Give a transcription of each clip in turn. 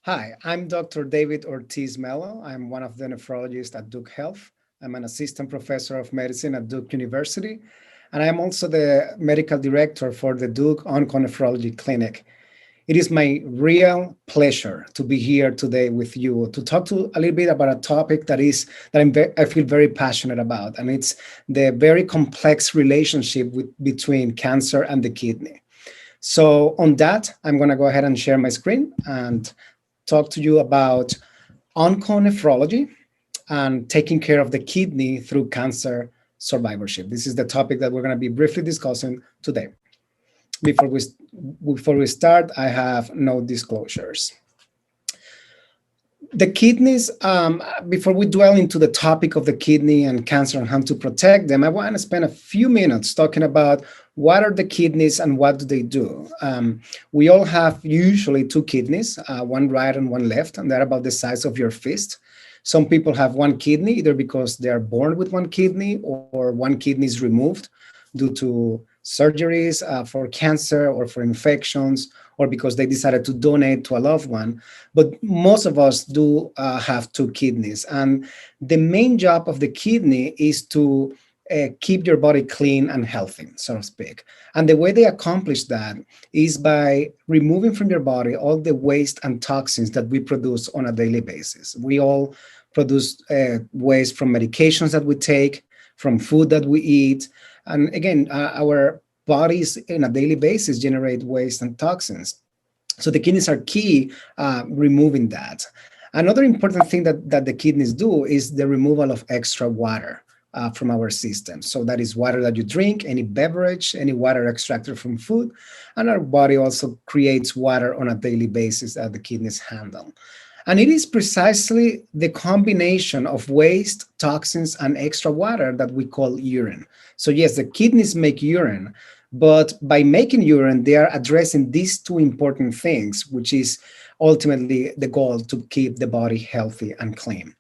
Hi, I'm Dr. David Ortiz-Melo. I'm one of the nephrologists at Duke Health. I'm an assistant professor of medicine at Duke University, and I am also the medical director for the Duke Onco-Nephrology Clinic. It is my real pleasure to be here today with you to talk to a little bit about a topic I feel very passionate about, and it's the very complex relationship between cancer and the kidney. So on that, I'm going to go ahead and share my screen and talk to you about onconephrology and taking care of the kidney through cancer survivorship. This is the topic that we're going to be briefly discussing today. Before we start, I have no disclosures. The kidneys, before we dwell into the topic of the kidney and cancer and how to protect them, I want to spend a few minutes talking about what are the kidneys and what do they do. We all have usually two kidneys, one right and one left, and they're about the size of your fist. Some people have one kidney, either because they are born with one kidney or one kidney is removed due to surgeries for cancer or for infections, or because they decided to donate to a loved one. But most of us do have two kidneys. And the main job of the kidney is to keep your body clean and healthy, so to speak. And the way they accomplish that is by removing from your body all the waste and toxins that we produce on a daily basis. We all produce waste from medications that we take, from food that we eat. And again, our bodies on a daily basis generate waste and toxins. So the kidneys are key removing that. Another important thing that the kidneys do is the removal of extra water from our system. So that is water that you drink, any beverage, any water extracted from food. And our body also creates water on a daily basis that the kidneys handle. And it is precisely the combination of waste, toxins, and extra water that we call urine. So yes, the kidneys make urine, but by making urine, they are addressing these two important things, which is ultimately the goal to keep the body healthy and clean.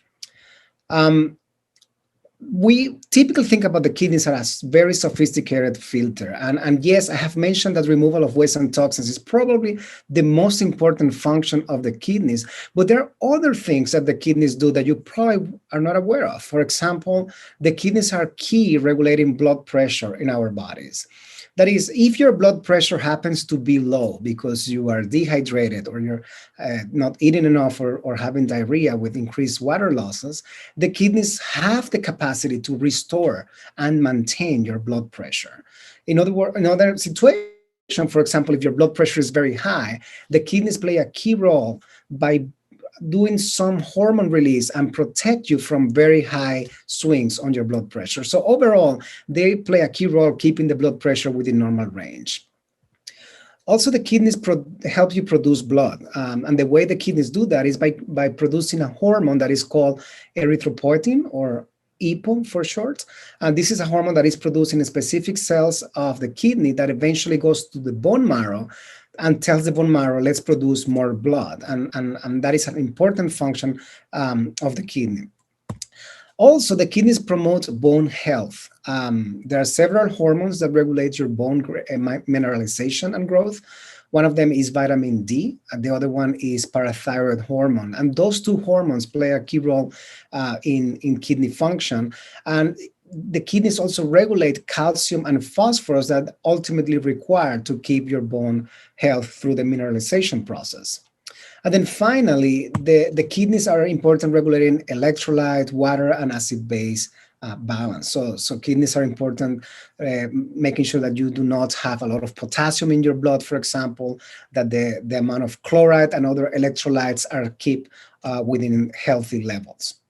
We typically think about the kidneys as a very sophisticated filter. And yes, I have mentioned that removal of waste and toxins is probably the most important function of the kidneys, but there are other things that the kidneys do that you probably are not aware of. For example, the kidneys are key regulating blood pressure in our bodies. That is, if your blood pressure happens to be low because you are dehydrated or you're not eating enough or having diarrhea with increased water losses, the kidneys have the capacity to restore and maintain your blood pressure. In other situations, for example, if your blood pressure is very high, the kidneys play a key role by doing some hormone release and protect you from very high swings on your blood pressure. So overall, they play a key role keeping the blood pressure within normal range. Also, the kidneys help you produce blood. And the way the kidneys do that is by producing a hormone that is called erythropoietin, or EPO for short. And this is a hormone that is produced in specific cells of the kidney that eventually goes to the bone marrow and tells the bone marrow, let's produce more blood. And that is an important function of the kidney. Also, the kidneys promote bone health. There are several hormones that regulate your bone mineralization and growth. One of them is vitamin D, and the other one is parathyroid hormone. And those two hormones play a key role in kidney function. And the kidneys also regulate calcium and phosphorus that ultimately require to keep your bone health through the mineralization process. And then finally, the kidneys are important regulating electrolyte, water, and acid-base balance. So kidneys are important, making sure that you do not have a lot of potassium in your blood, for example, that the amount of chloride and other electrolytes are kept within healthy levels.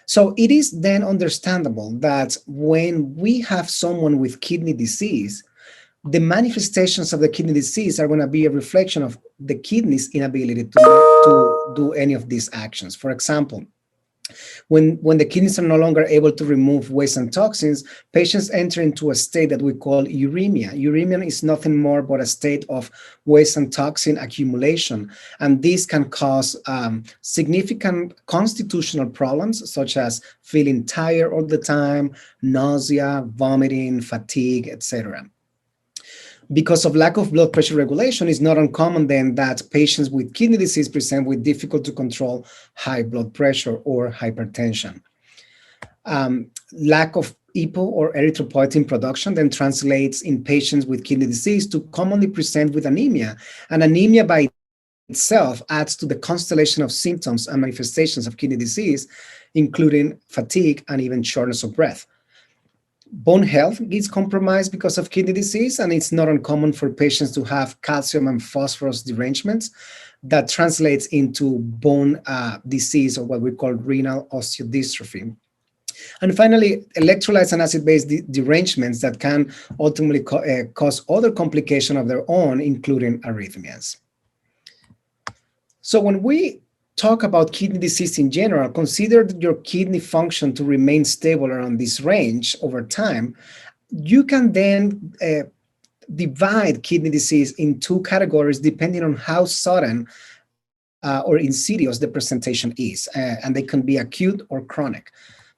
So it is then understandable that when we have someone with kidney disease, the manifestations of the kidney disease are going to be a reflection of the kidney's inability to do any of these actions. For example, when the kidneys are no longer able to remove waste and toxins, patients enter into a state that we call uremia. Uremia is nothing more but a state of waste and toxin accumulation. And this can cause significant constitutional problems, such as feeling tired all the time, nausea, vomiting, fatigue, etc. Because of lack of blood pressure regulation, it's not uncommon then that patients with kidney disease present with difficult to control high blood pressure or hypertension. Lack of EPO or erythropoietin production then translates in patients with kidney disease to commonly present with anemia. And anemia by itself adds to the constellation of symptoms and manifestations of kidney disease, including fatigue and even shortness of breath. Bone health is compromised because of kidney disease, and it's not uncommon for patients to have calcium and phosphorus derangements that translates into bone disease, or what we call renal osteodystrophy. And finally, electrolytes and acid-base derangements that can ultimately cause other complications of their own, including arrhythmias. So when we talk about kidney disease in general, consider your kidney function to remain stable around this range over time. You can then divide kidney disease in two categories depending on how sudden or insidious the presentation is, and they can be acute or chronic.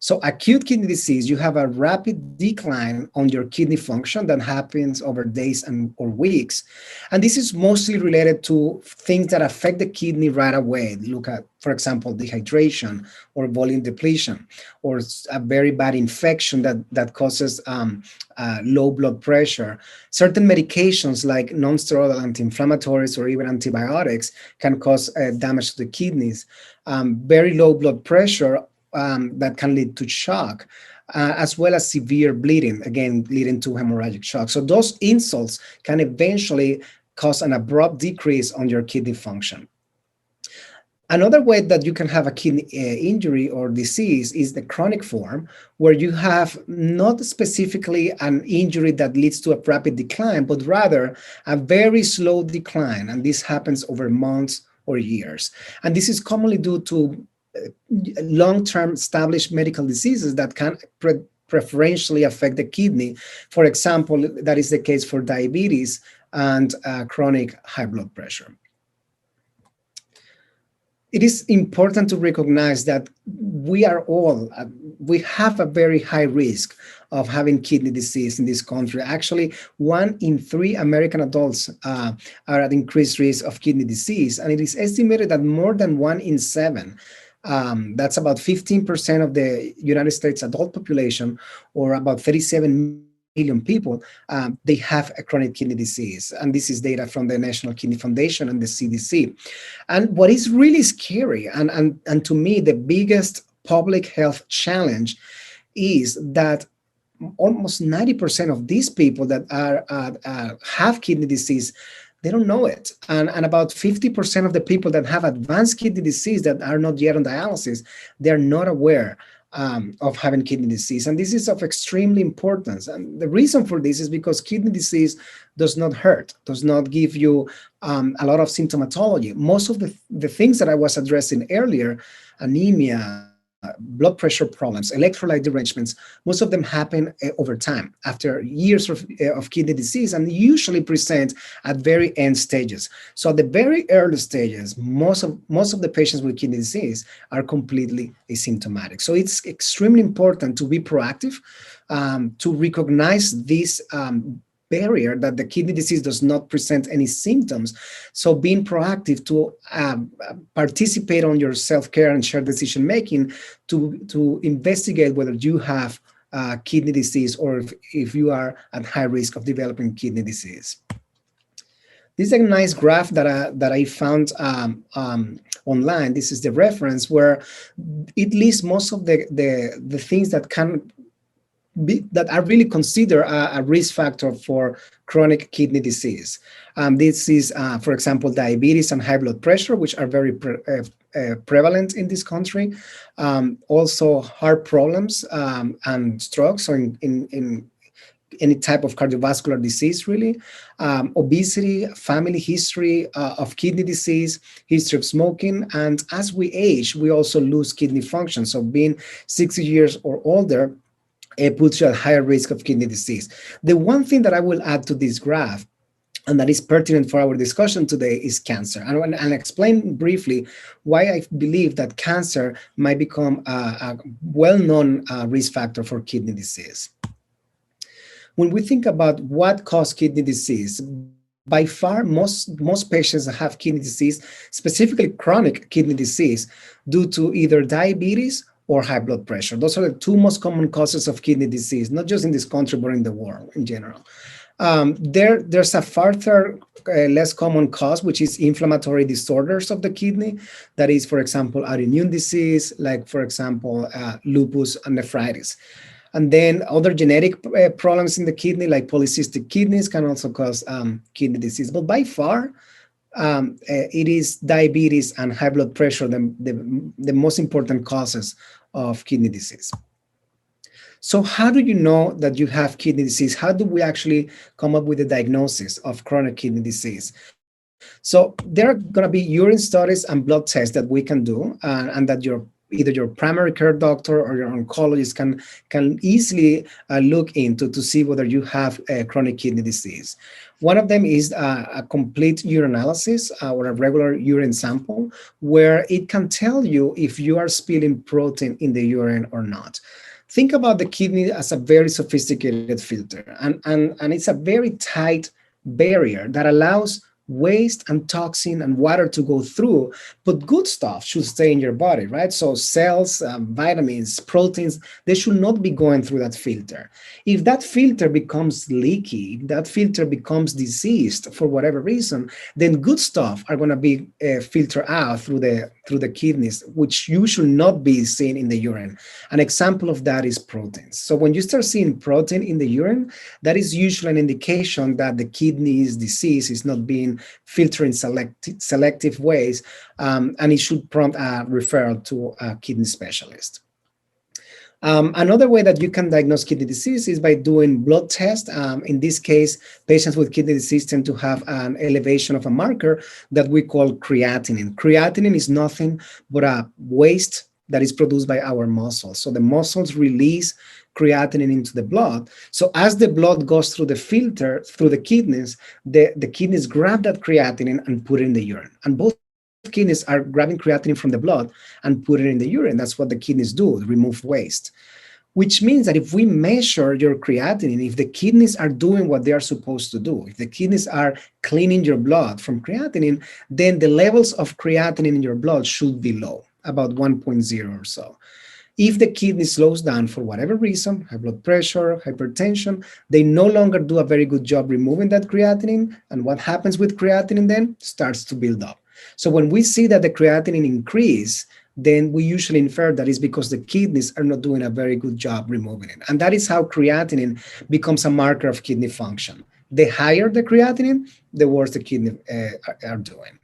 So acute kidney disease, you have a rapid decline on your kidney function that happens over days or weeks. And this is mostly related to things that affect the kidney right away. Look at, for example, dehydration or volume depletion, or a very bad infection that causes low blood pressure. Certain medications like non-steroidal anti-inflammatories or even antibiotics can cause damage to the kidneys. Very low blood pressure that can lead to shock, as well as severe bleeding, again, leading to hemorrhagic shock. So those insults can eventually cause an abrupt decrease on your kidney function. Another way that you can have a kidney injury or disease is the chronic form, where you have not specifically an injury that leads to a rapid decline, but rather a very slow decline. And this happens over months or years. And this is commonly due to long-term established medical diseases that can preferentially affect the kidney. For example, that is the case for diabetes and chronic high blood pressure. It is important to recognize that we have a very high risk of having kidney disease in this country. Actually, 1 in 3 American adults are at increased risk of kidney disease, and it is estimated that more than 1 in 7, that's about 15% of the United States adult population, or about 37 million people, they have a chronic kidney disease. And this is data from the National Kidney Foundation and the CDC. And what is really scary, and to me, the biggest public health challenge is that almost 90% of these people that have kidney disease, they don't know it. And about 50% of the people that have advanced kidney disease that are not yet on dialysis, they're not aware of having kidney disease. And this is of extremely importance. And the reason for this is because kidney disease does not hurt, does not give you a lot of symptomatology. Most of the things that I was addressing earlier, anemia, blood pressure problems, electrolyte derangements, most of them happen over time after years of kidney disease, and usually present at very end stages. So at the very early stages, most of the patients with kidney disease are completely asymptomatic. So it's extremely important to be proactive, to recognize this barrier that the kidney disease does not present any symptoms. So being proactive to participate on your self-care and shared decision-making to investigate whether you have kidney disease or if you are at high risk of developing kidney disease. This is a nice graph that I found online. This is the reference where it lists most of the things that are really considered a risk factor for chronic kidney disease. This is, for example, diabetes and high blood pressure, which are very prevalent in this country. Also heart problems and strokes, so in any type of cardiovascular disease, really. Obesity, family history of kidney disease, history of smoking, and as we age, we also lose kidney function. So being 60 years or older, it puts you at higher risk of kidney disease. The one thing that I will add to this graph, and that is pertinent for our discussion today, is cancer. And I'll explain briefly why I believe that cancer might become a well-known risk factor for kidney disease. When we think about what causes kidney disease, by far most patients that have kidney disease, specifically chronic kidney disease, due to either diabetes or high blood pressure. Those are the two most common causes of kidney disease, not just in this country, but in the world in general. There's a further less common cause, which is inflammatory disorders of the kidney. That is, for example, autoimmune disease, like, for example, lupus and nephritis. And then other genetic problems in the kidney, like polycystic kidneys, can also cause kidney disease. But by far, it is diabetes and high blood pressure, the most important causes of kidney disease. So how do you know that you have kidney disease? How do we actually come up with a diagnosis of chronic kidney disease? So there are going to be urine studies and blood tests that we can do, and that either your primary care doctor or your oncologist can easily look into to see whether you have chronic kidney disease. One of them is a complete urinalysis or a regular urine sample, where it can tell you if you are spilling protein in the urine or not. Think about the kidney as a very sophisticated filter, and it's a very tight barrier that allows waste and toxin and water to go through, but good stuff should stay in your body, right? So cells, vitamins, proteins, they should not be going through that filter. If that filter becomes leaky, if that filter becomes diseased for whatever reason, then good stuff are going to be filtered out through the kidneys, which you should not be seen in the urine. An example of that is proteins. So when you start seeing protein in the urine, that is usually an indication that the kidney's disease is not being filtered in selective ways, and it should prompt a referral to a kidney specialist. Another way that you can diagnose kidney disease is by doing blood tests. In this case, patients with kidney disease tend to have an elevation of a marker that we call creatinine. Creatinine is nothing but a waste that is produced by our muscles. So the muscles release creatinine into the blood. So as the blood goes through the filter, through the kidneys grab that creatinine and put it in the urine. And both kidneys are grabbing creatinine from the blood and put it in the urine. That's what the kidneys do, remove waste. Which means that if we measure your creatinine, if the kidneys are doing what they are supposed to do, if the kidneys are cleaning your blood from creatinine, then the levels of creatinine in your blood should be low, about 1.0 or so. If the kidney slows down for whatever reason, high blood pressure, hypertension, they no longer do a very good job removing that creatinine. And what happens with creatinine then? Starts to build up. So when we see that the creatinine increase, then we usually infer that is because the kidneys are not doing a very good job removing it. And that is how creatinine becomes a marker of kidney function. The higher the creatinine, the worse the kidney are doing.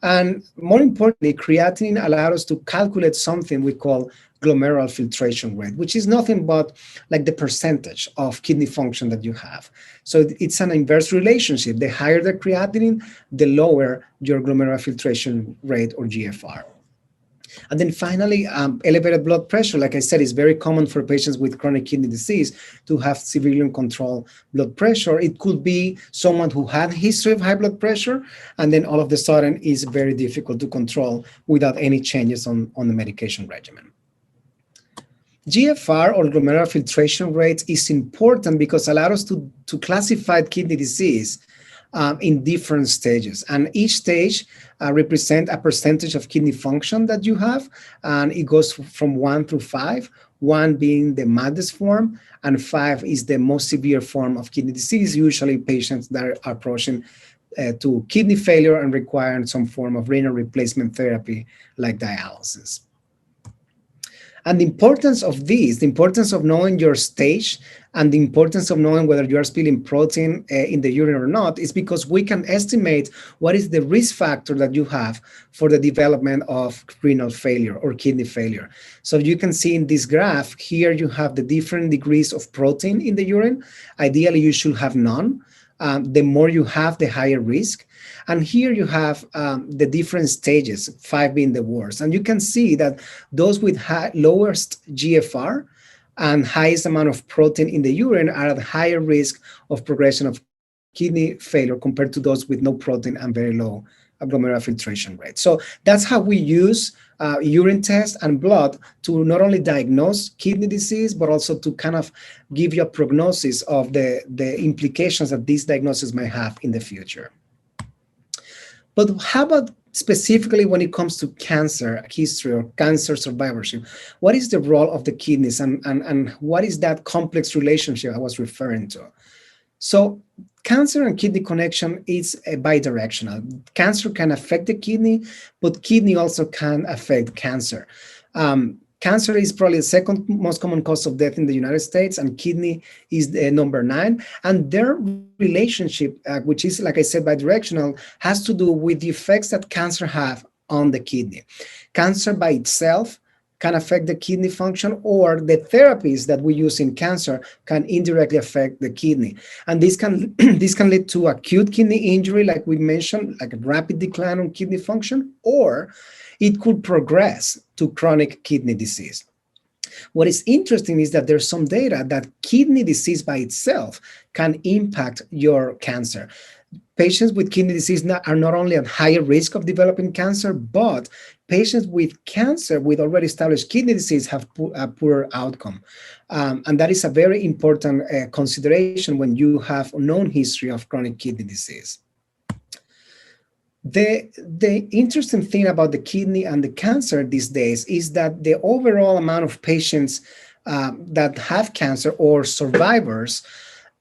And more importantly, creatinine allows us to calculate something we call glomerular filtration rate, which is nothing but like the percentage of kidney function that you have. So it's an inverse relationship. The higher the creatinine, the lower your glomerular filtration rate, or GFR. And then finally, elevated blood pressure, like I said, is very common for patients with chronic kidney disease to have severely uncontrolled blood pressure. It could be someone who had a history of high blood pressure, and then all of a sudden is very difficult to control without any changes on the medication regimen. GFR, or glomerular filtration rate, is important because it allows us to classify kidney disease in different stages. And each stage represents a percentage of kidney function that you have. And it goes from 1 through 5, 1 being the mildest form, and 5 is the most severe form of kidney disease, usually patients that are approaching to kidney failure and requiring some form of renal replacement therapy like dialysis. And the importance of this, the importance of knowing your stage and the importance of knowing whether you are spilling protein in the urine or not, is because we can estimate what is the risk factor that you have for the development of renal failure or kidney failure. So you can see in this graph, here you have the different degrees of protein in the urine. Ideally, you should have none. The more you have, the higher risk. And here you have the different stages, 5 being the worst. And you can see that those with lowest GFR and highest amount of protein in the urine are at higher risk of progression of kidney failure compared to those with no protein and very low glomerular filtration rate. So that's how we use urine test and blood to not only diagnose kidney disease, but also to kind of give you a prognosis of the implications that this diagnosis may have in the future. But how about specifically when it comes to cancer history or cancer survivorship? What is the role of the kidneys, and what is that complex relationship I was referring to? So cancer and kidney connection is bidirectional. Cancer can affect the kidney, but kidney also can affect cancer. Cancer is probably the second most common cause of death in the United States, and kidney is number 9. And their relationship, which is, like I said, bidirectional, has to do with the effects that cancer have on the kidney. Cancer by itself can affect the kidney function, or the therapies that we use in cancer can indirectly affect the kidney. And this can this can lead to acute kidney injury, like we mentioned, like a rapid decline on kidney function, or it could progress to chronic kidney disease. What is interesting is that there's some data that kidney disease by itself can impact your cancer. Patients with kidney disease are not only at higher risk of developing cancer, but patients with cancer with already established kidney disease have a poorer outcome. And that is a very important consideration when you have a known history of chronic kidney disease. The interesting thing about the kidney and the cancer these days is that the overall amount of patients that have cancer or survivors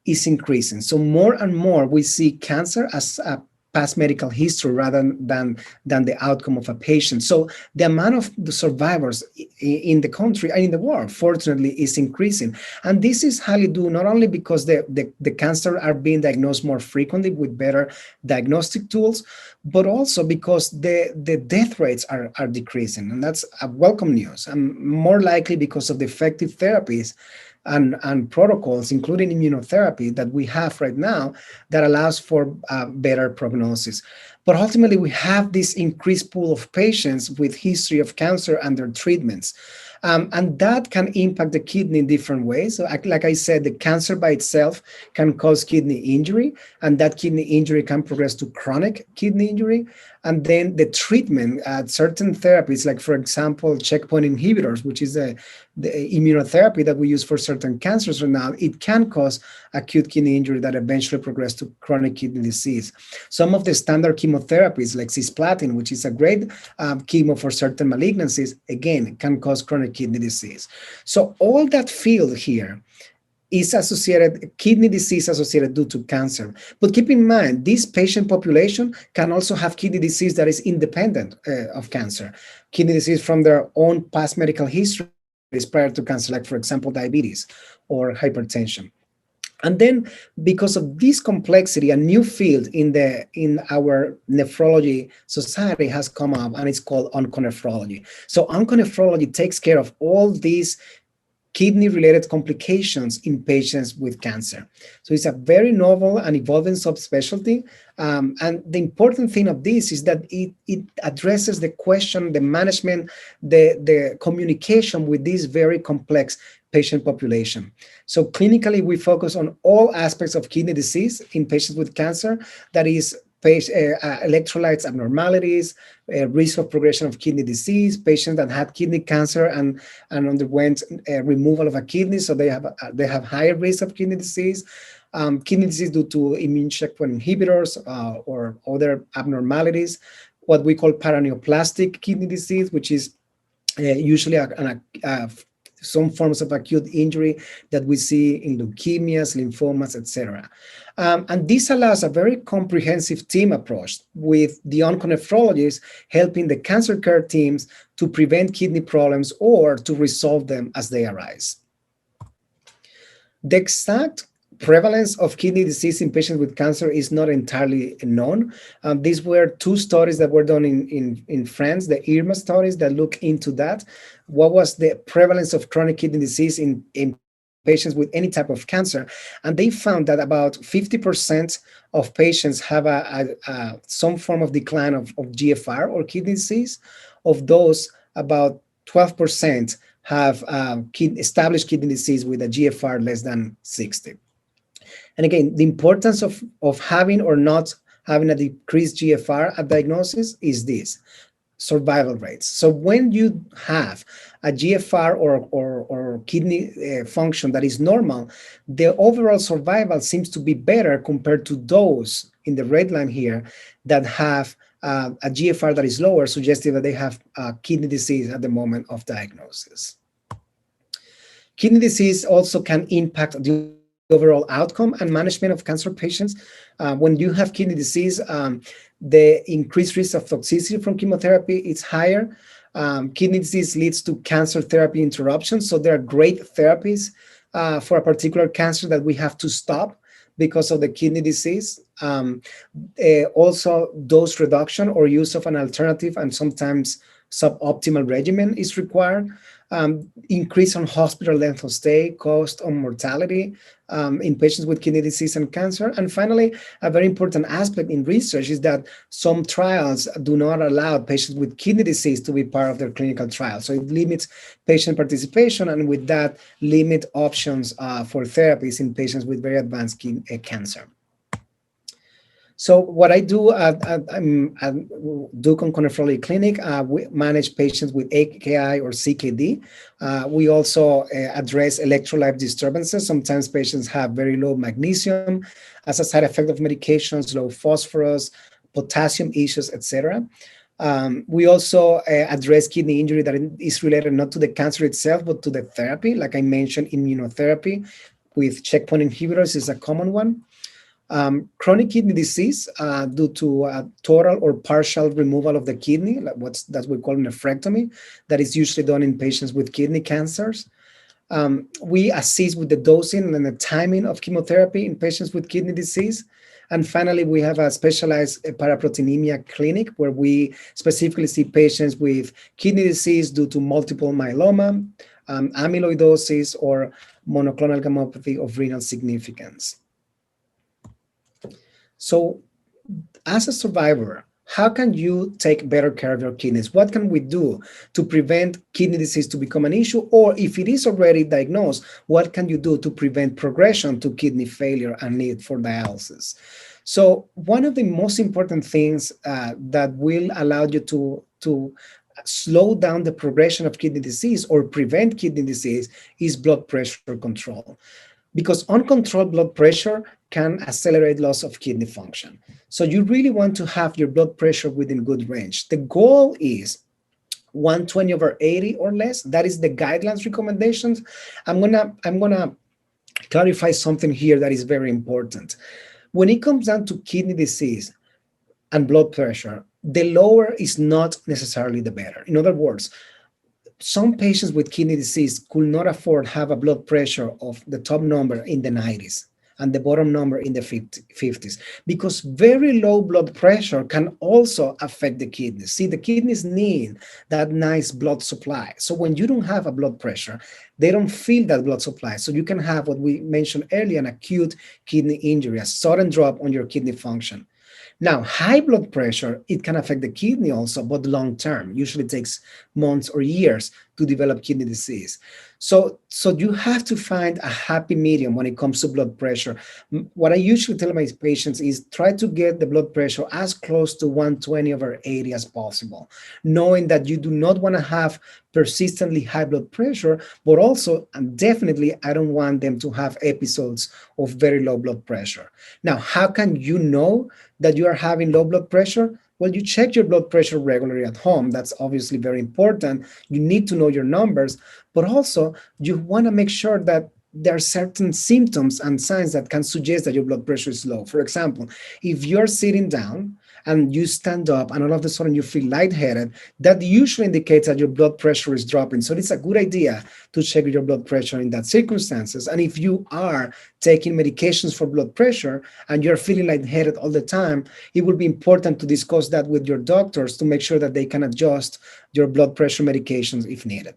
is increasing. So more and more we see cancer as a past medical history rather than the outcome of a patient. So the amount of the survivors in the country and in the world, fortunately, is increasing. And this is highly due not only because the cancer are being diagnosed more frequently with better diagnostic tools, but also because the death rates are decreasing. And that's a welcome news. And more likely because of the effective therapies and protocols, including immunotherapy, that we have right now that allows for better prognosis. But ultimately, we have this increased pool of patients with history of cancer and their treatments. And that can impact the kidney in different ways. So like I said, the cancer by itself can cause kidney injury, and that kidney injury can progress to chronic kidney injury. And then the treatment, certain therapies, like for example, checkpoint inhibitors, which is the immunotherapy that we use for certain cancers right now, it can cause acute kidney injury that eventually progress to chronic kidney disease. Some of the standard chemotherapies like cisplatin, which is a great chemo for certain malignancies, again, can cause chronic kidney disease. So all that field here is associated, kidney disease associated due to cancer. But keep in mind, this patient population can also have kidney disease that is independent of cancer. Kidney disease from their own past medical history prior to cancer, like for example, diabetes or hypertension. And then because of this complexity, a new field in our nephrology society has come up, and it's called onconephrology. So onconephrology takes care of all these kidney-related complications in patients with cancer. So it's a very novel and evolving subspecialty. And the important thing of this is that it addresses the question, the management, the communication with this very complex patient population. So clinically, we focus on all aspects of kidney disease in patients with cancer. That is electrolytes abnormalities, risk of progression of kidney disease, patients that had kidney cancer and underwent removal of a kidney, so they have higher risk of kidney disease. Kidney disease due to immune checkpoint inhibitors or other abnormalities. What we call paraneoplastic kidney disease, which is usually some forms of acute injury that we see in leukemias, lymphomas, etc. And this allows a very comprehensive team approach with the onconephrologists helping the cancer care teams to prevent kidney problems or to resolve them as they arise. The exact prevalence of kidney disease in patients with cancer is not entirely known. These were 2 studies that were done in France, the IRMA studies that look into that. What was the prevalence of chronic kidney disease in patients with any type of cancer? And they found that about 50% of patients have some form of decline of GFR or kidney disease. Of those, about 12% have established kidney disease with a GFR less than 60. And again, the importance of having or not having a decreased GFR at diagnosis is this: survival rates. So when you have a GFR or kidney function that is normal, the overall survival seems to be better compared to those in the red line here that have a GFR that is lower, suggesting that they have kidney disease at the moment of diagnosis. Kidney disease also can impact the overall outcome and management of cancer patients. When you have kidney disease, the increased risk of toxicity from chemotherapy is higher. Kidney disease leads to cancer therapy interruptions. So there are great therapies for a particular cancer that we have to stop because of the kidney disease. Also, dose reduction or use of an alternative and sometimes suboptimal regimen is required. Increase on hospital length of stay, cost on mortality in patients with kidney disease and cancer. And finally, a very important aspect in research is that some trials do not allow patients with kidney disease to be part of their clinical trial. So it limits patient participation, and with that, limit options for therapies in patients with very advanced cancer. So what I do at Duke Onco-Nephrology Clinic, we manage patients with AKI or CKD. We also address electrolyte disturbances. Sometimes patients have very low magnesium as a side effect of medications, low phosphorus, potassium issues, etc. We also address kidney injury that is related not to the cancer itself, but to the therapy. Like I mentioned, immunotherapy with checkpoint inhibitors is a common one. Chronic kidney disease due to total or partial removal of the kidney, like that we call nephrectomy, that is usually done in patients with kidney cancers. We assist with the dosing and the timing of chemotherapy in patients with kidney disease. And finally, we have a specialized paraproteinemia clinic where we specifically see patients with kidney disease due to multiple myeloma, amyloidosis, or monoclonal gammopathy of renal significance. So as a survivor, how can you take better care of your kidneys? What can we do to prevent kidney disease to become an issue? Or if it is already diagnosed, what can you do to prevent progression to kidney failure and need for dialysis? So one of the most important things that will allow you to slow down the progression of kidney disease or prevent kidney disease is blood pressure control. Because uncontrolled blood pressure can accelerate loss of kidney function. So you really want to have your blood pressure within good range. The goal is 120/80 or less. That is the guidelines recommendations. I'm gonna clarify something here that is very important. When it comes down to kidney disease and blood pressure, the lower is not necessarily the better. In other words, some patients with kidney disease could not afford to have a blood pressure of the top number in the 90s and the bottom number in the 50s, because very low blood pressure can also affect the kidneys. See, the kidneys need that nice blood supply. So when you don't have a blood pressure, they don't feel that blood supply. So you can have what we mentioned earlier, an acute kidney injury, a sudden drop on your kidney function. Now, high blood pressure, it can affect the kidney also, but long term, usually takes months or years to develop kidney disease. So you have to find a happy medium when it comes to blood pressure. What I usually tell my patients is try to get the blood pressure as close to 120/80 as possible, knowing that you do not want to have persistently high blood pressure, but also, and definitely, I don't want them to have episodes of very low blood pressure. Now, how can you know that you are having low blood pressure? Well, you check your blood pressure regularly at home. That's obviously very important. You need to know your numbers, but also you want to make sure that there are certain symptoms and signs that can suggest that your blood pressure is low. For example, if you're sitting down and you stand up and all of a sudden you feel lightheaded, that usually indicates that your blood pressure is dropping. So it's a good idea to check your blood pressure in that circumstances. And if you are taking medications for blood pressure and you're feeling lightheaded all the time, it will be important to discuss that with your doctors to make sure that they can adjust your blood pressure medications if needed.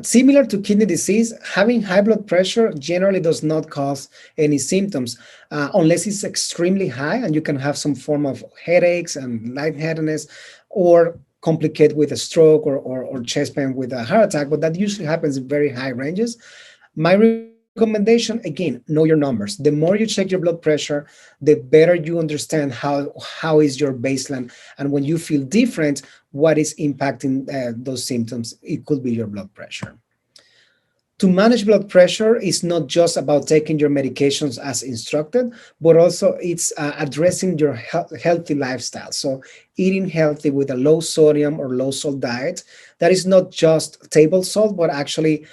Similar to kidney disease, having high blood pressure generally does not cause any symptoms unless it's extremely high, and you can have some form of headaches and lightheadedness or complicate with a stroke or chest pain with a heart attack, but that usually happens in very high ranges. My recommendation, again, know your numbers. The more you check your blood pressure, the better you understand how is your baseline. And when you feel different, what is impacting those symptoms? It could be your blood pressure. To manage blood pressure is not just about taking your medications as instructed, but also it's addressing your healthy lifestyle. So eating healthy with a low sodium or low salt diet, that is not just table salt, but actually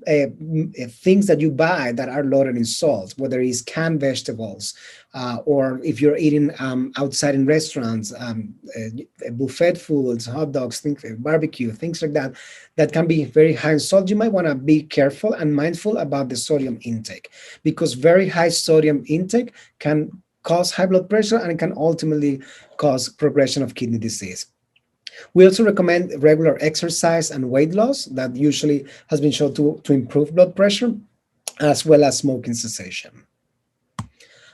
things that you buy that are loaded in salt, whether it's canned vegetables, or if you're eating outside in restaurants, buffet foods, hot dogs, things, barbecue, things like that, that can be very high in salt. You might want to be careful and mindful about the sodium intake, because very high sodium intake can cause high blood pressure and it can ultimately cause progression of kidney disease. We also recommend regular exercise and weight loss that usually has been shown to improve blood pressure, as well as smoking cessation.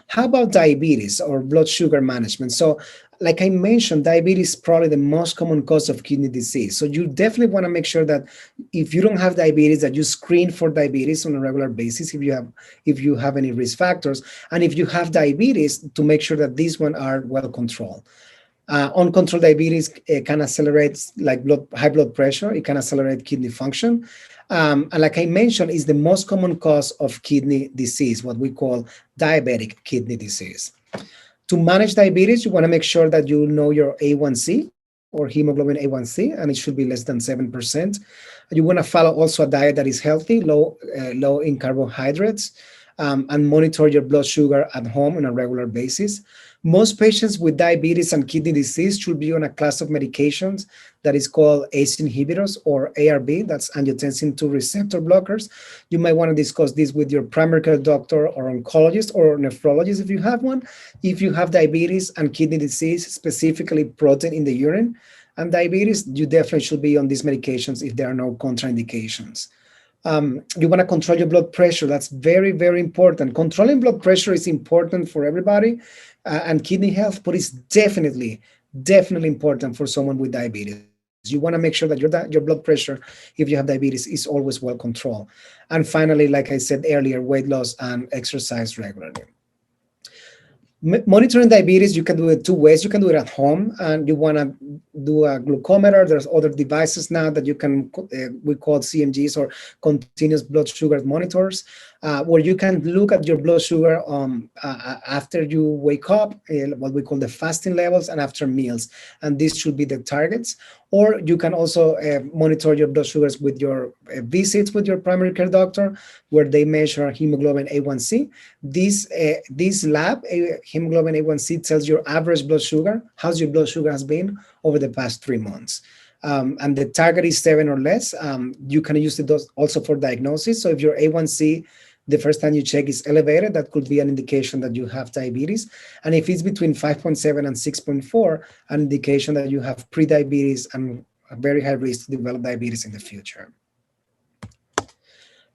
How about diabetes or blood sugar management? So, like I mentioned, diabetes is probably the most common cause of kidney disease. So you definitely want to make sure that if you don't have diabetes, that you screen for diabetes on a regular basis if you have any risk factors, and if you have diabetes, to make sure that these ones are well controlled. Uncontrolled diabetes can accelerate like high blood pressure. It can accelerate kidney function. And like I mentioned, is the most common cause of kidney disease, what we call diabetic kidney disease. To manage diabetes, you want to make sure that you know your A1C or hemoglobin A1C, and it should be less than 7%. You want to follow also a diet that is healthy, low in carbohydrates, and monitor your blood sugar at home on a regular basis. Most patients with diabetes and kidney disease should be on a class of medications that is called ACE inhibitors or ARB, that's angiotensin 2 receptor blockers. You might want to discuss this with your primary care doctor or oncologist or nephrologist if you have one. If you have diabetes and kidney disease, specifically protein in the urine and diabetes, you definitely should be on these medications if there are no contraindications. You want to control your blood pressure. That's very, very important. Controlling blood pressure is important for everybody and kidney health, but it's definitely important for someone with diabetes. You want to make sure that your blood pressure, if you have diabetes, is always well controlled. And finally, like I said earlier, weight loss and exercise regularly. Monitoring diabetes, you can do it two ways. You can do it at home, and you want to do a glucometer. There's other devices now that you can, we call CMGs or continuous blood sugar monitors, where you can look at your blood sugar after you wake up, what we call the fasting levels, and after meals. And these should be the targets. Or you can also monitor your blood sugars with your visits with your primary care doctor, where they measure hemoglobin A1C. This lab, hemoglobin A1C, tells your average blood sugar, how's your blood sugar has been over the past 3 months. And the target is 7 or less. You can use it also for diagnosis. So if your A1C, the first time you check, is elevated, that could be an indication that you have diabetes. And if it's between 5.7 and 6.4, an indication that you have prediabetes and a very high risk to develop diabetes in the future.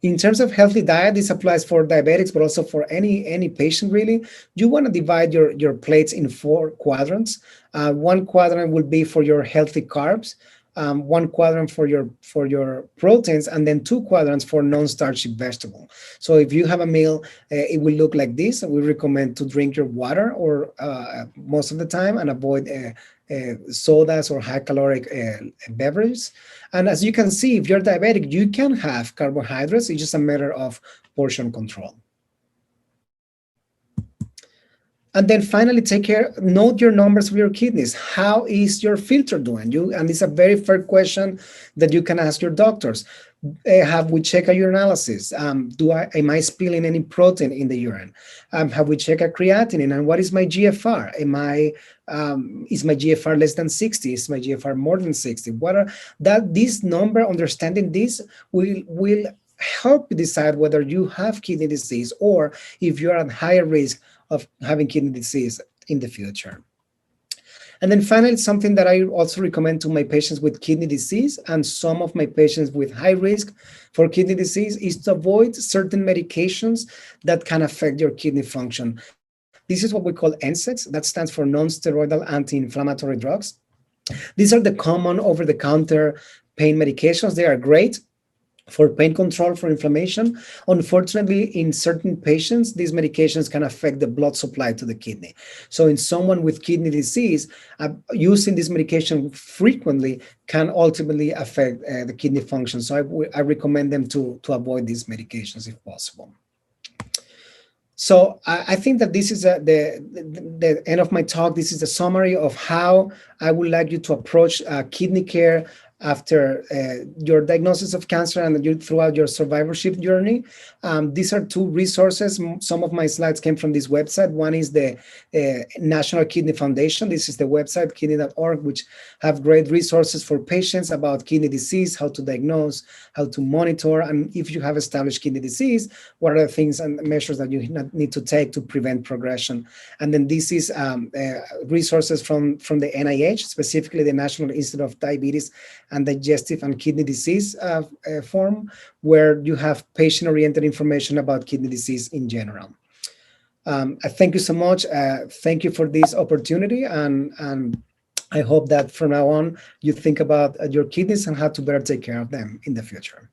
In terms of healthy diet, this applies for diabetics, but also for any patient really. You want to divide your plates in 4 quadrants. One quadrant will be for your healthy carbs, one quadrant for your proteins, and then 2 quadrants for non-starchy vegetable. So if you have a meal, it will look like this. We recommend to drink your water or most of the time, and avoid sodas or high caloric beverages. And as you can see, if you're diabetic, you can have carbohydrates. It's just a matter of portion control. And then finally, note your numbers of your kidneys. How is your filter doing? And it's a very fair question that you can ask your doctors. Have we checked a urinalysis? Am I spilling any protein in the urine? Have we checked a creatinine? And what is my GFR? Is my GFR less than 60? Is my GFR more than 60? This number, understanding this will help you decide whether you have kidney disease or if you're at higher risk of having kidney disease in the future. And then finally, something that I also recommend to my patients with kidney disease and some of my patients with high risk for kidney disease is to avoid certain medications that can affect your kidney function. This is what we call NSAIDs. That stands for non-steroidal anti-inflammatory drugs. These are the common over-the-counter pain medications. They are great. for pain control, for inflammation. Unfortunately, in certain patients, these medications can affect the blood supply to the kidney. So in someone with kidney disease, using this medication frequently can ultimately affect the kidney function. So I recommend them to avoid these medications if possible. So I think that this is the end of my talk. This is a summary of how I would like you to approach kidney care after your diagnosis of cancer and throughout your survivorship journey. These are two resources. Some of my slides came from this website. One is the National Kidney Foundation. This is the website, kidney.org, which have great resources for patients about kidney disease, how to diagnose, how to monitor, and if you have established kidney disease, what are the things and measures that you need to take to prevent progression. And then this is resources from the NIH, specifically the National Institute of Diabetes and Digestive and Kidney Disease form, where you have patient-oriented information about kidney disease in general. I thank you so much. Thank you for this opportunity, and I hope that from now on you think about your kidneys and how to better take care of them in the future.